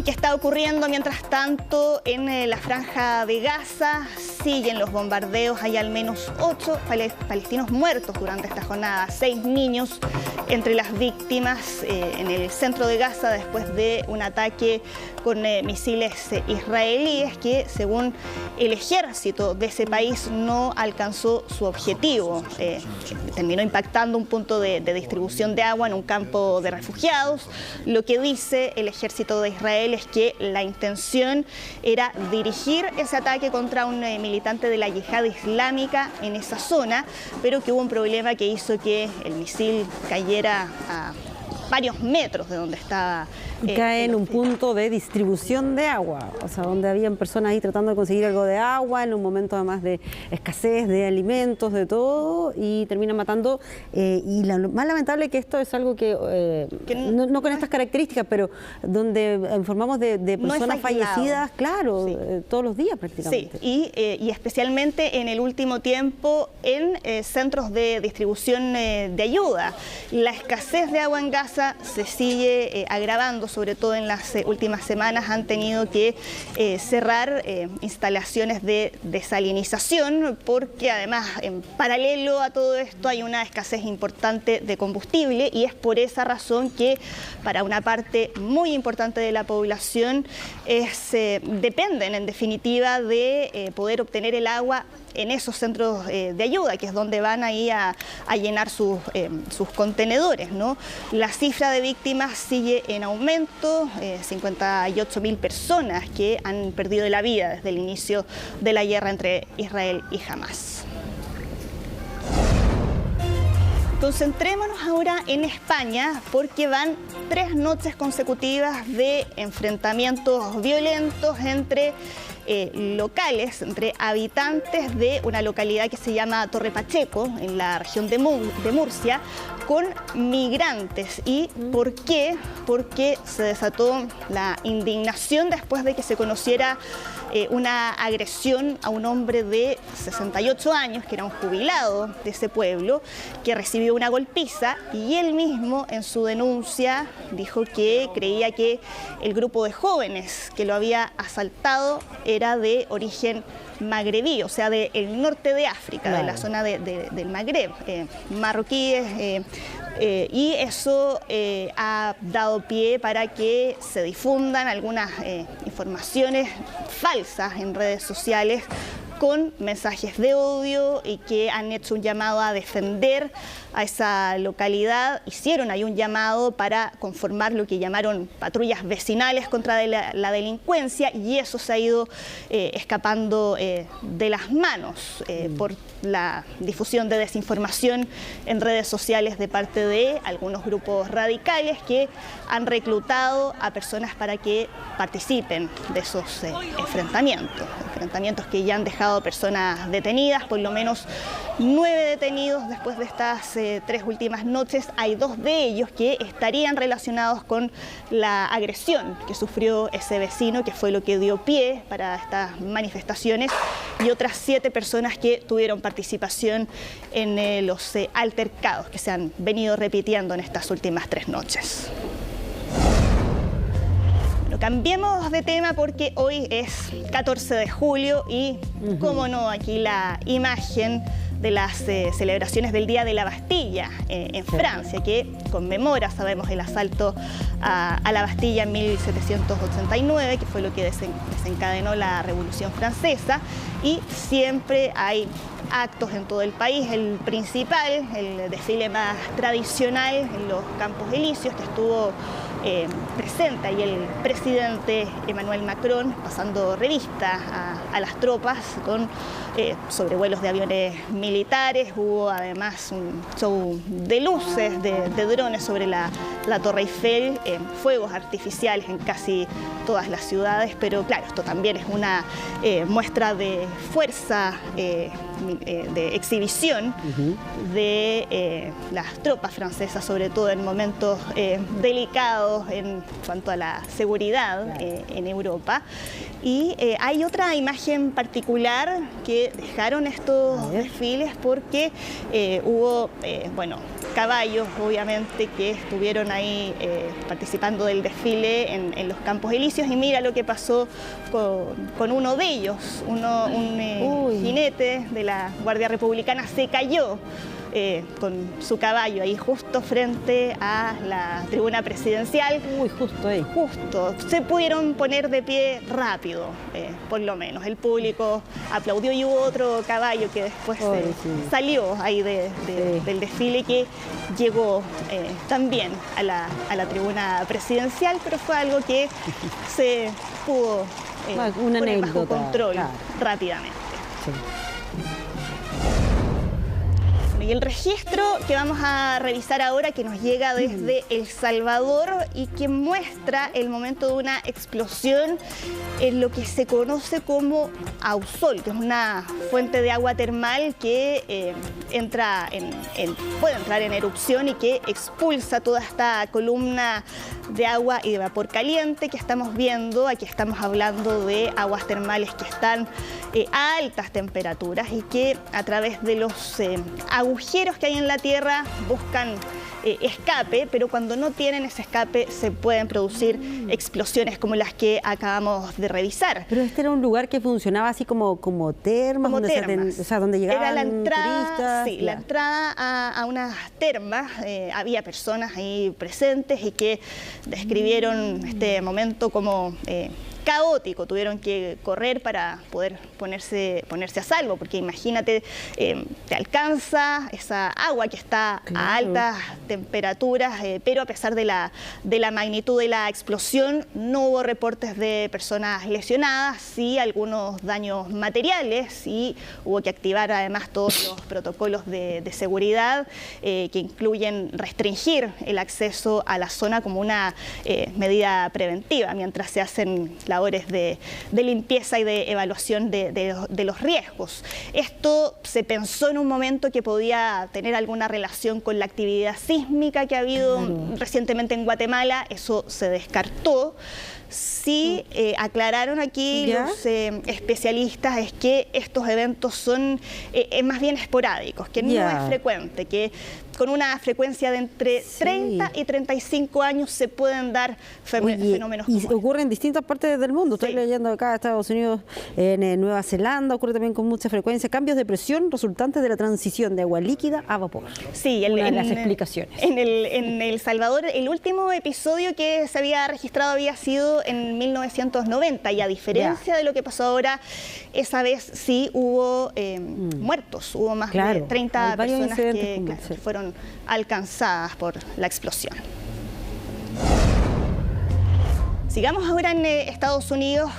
¿Qué está ocurriendo mientras tanto en la Franja de Gaza? Siguen los bombardeos, hay al menos 8 palestinos muertos durante esta jornada, 6 niños entre las víctimas en el centro de Gaza después de un ataque con misiles israelíes que, según el ejército de ese país, no alcanzó su objetivo. Terminó impactando un punto de distribución de agua en un campo de refugiados. Lo que dice el ejército de Israel es que la intención era dirigir ese ataque contra un militante de la yihad islámica en esa zona, pero que hubo un problema que hizo que el misil cayera a varios metros de donde estaba. Cae en un punto de distribución de agua, o sea, donde habían personas ahí tratando de conseguir algo de agua en un momento además de escasez de alimentos, de todo, y termina matando. Y lo más lamentable que esto es algo que no con estas características, pero donde informamos de personas fallecidas, claro, sí, todos los días prácticamente. Sí, y especialmente en el último tiempo en centros de distribución de ayuda. La escasez de agua en Gaza se sigue agravando, sobre todo en las últimas semanas han tenido que cerrar instalaciones de desalinización, porque además en paralelo a todo esto hay una escasez importante de combustible, y es por esa razón que para una parte muy importante de la población dependen en definitiva de poder obtener el agua en esos centros de ayuda, que es donde van ahí a llenar sus contenedores, ¿no? La cifra de víctimas sigue en aumento, 58.000 personas que han perdido la vida desde el inicio de la guerra entre Israel y Hamás. Concentrémonos ahora en España, porque van 3 noches consecutivas de enfrentamientos violentos entre locales, entre habitantes de una localidad que se llama Torre Pacheco, en la región de Murcia, con migrantes. ¿Y por qué? Porque se desató la indignación después de que se conociera una agresión a un hombre de 68 años, que era un jubilado de ese pueblo, que recibió una golpiza, y él mismo en su denuncia dijo que creía que el grupo de jóvenes que lo había asaltado era de origen magrebí, o sea, del norte de África, claro, de la zona del Magreb, marroquíes, y eso ha dado pie para que se difundan algunas informaciones falsas en redes sociales con mensajes de odio, y que han hecho un llamado a defender a esa localidad. Hicieron ahí un llamado para conformar lo que llamaron patrullas vecinales contra la delincuencia, y eso se ha ido escapando de las manos por la difusión de desinformación en redes sociales de parte de algunos grupos radicales que han reclutado a personas para que participen de esos enfrentamientos que ya han dejado personas detenidas, por lo menos 9 detenidos después de estas 3 últimas noches. Hay 2 de ellos que estarían relacionados con la agresión que sufrió ese vecino, que fue lo que dio pie para estas manifestaciones, y otras 7 personas que tuvieron participación en los altercados que se han venido repitiendo en estas últimas 3 noches. Cambiemos de tema, porque hoy es 14 de julio y, cómo no, aquí la imagen de las celebraciones del Día de la Bastilla en Francia, que conmemora, sabemos, el asalto a la Bastilla en 1789, que fue lo que desencadenó la Revolución Francesa, y siempre hay actos en todo el país. El principal, el desfile más tradicional en los Campos Elíseos, que estuvo presente ahí el presidente Emmanuel Macron pasando revista a las tropas con sobrevuelos de aviones militares. Hubo además un show de luces, de drones sobre la Torre Eiffel, fuegos artificiales en casi todas las ciudades, pero claro, esto también es una muestra de fuerza, de exhibición de las tropas francesas, sobre todo en momentos delicados en cuanto a la seguridad en Europa. Y hay otra imagen particular que dejaron estos desfiles, porque hubo, caballos, obviamente, que estuvieron ahí participando del desfile en los Campos Elíseos. Y mira lo que pasó con uno de ellos, un jinete de la Guardia Republicana se cayó con su caballo ahí justo frente a la tribuna presidencial. Uy, justo ahí. Justo. Se pudieron poner de pie rápido, por lo menos. El público aplaudió y hubo otro caballo que después salió ahí del desfile que llegó también a la tribuna presidencial, pero fue algo que se pudo una poner anécdota, bajo control claro, rápidamente. Sí. Y el registro que vamos a revisar ahora, que nos llega desde El Salvador y que muestra el momento de una explosión en lo que se conoce como Ausol, que es una fuente de agua termal que puede entrar en erupción y que expulsa toda esta columna de agua y de vapor caliente que estamos viendo. Aquí estamos hablando de aguas termales que están a altas temperaturas y que a través de los agujeros que hay en la tierra buscan escape, pero cuando no tienen ese escape se pueden producir explosiones como las que acabamos de revisar. Pero este era un lugar que funcionaba así como termas, como termas. O sea, donde llegaban era la entrada, turistas. Sí, la entrada a unas termas. Había personas ahí presentes y que describieron este momento como caótico, tuvieron que correr para poder ponerse a salvo, porque imagínate, te alcanza esa agua que está a altas temperaturas, pero a pesar de la magnitud de la explosión, no hubo reportes de personas lesionadas, sí algunos daños materiales, y hubo que activar además todos los protocolos de seguridad que incluyen restringir el acceso a la zona como una medida preventiva, mientras se hacen labores de limpieza y de evaluación de los riesgos. Esto se pensó en un momento que podía tener alguna relación con la actividad sísmica que ha habido recientemente en Guatemala, eso se descartó. Sí, aclararon aquí los especialistas es que estos eventos son más bien esporádicos, que no es frecuente, que con una frecuencia de entre 30 y 35 años se pueden dar fenómenos como y ocurre en distintas partes del mundo. Estoy leyendo acá, Estados Unidos, en Nueva Zelanda, ocurre también con mucha frecuencia. Cambios de presión resultantes de la transición de agua líquida a vapor. Sí, una de las explicaciones. En El Salvador, el último episodio que se había registrado había sido en 1990 y a diferencia de lo que pasó ahora, esa vez sí hubo muertos, hubo más de 30 personas que fueron alcanzadas por la explosión. Sigamos ahora en Estados Unidos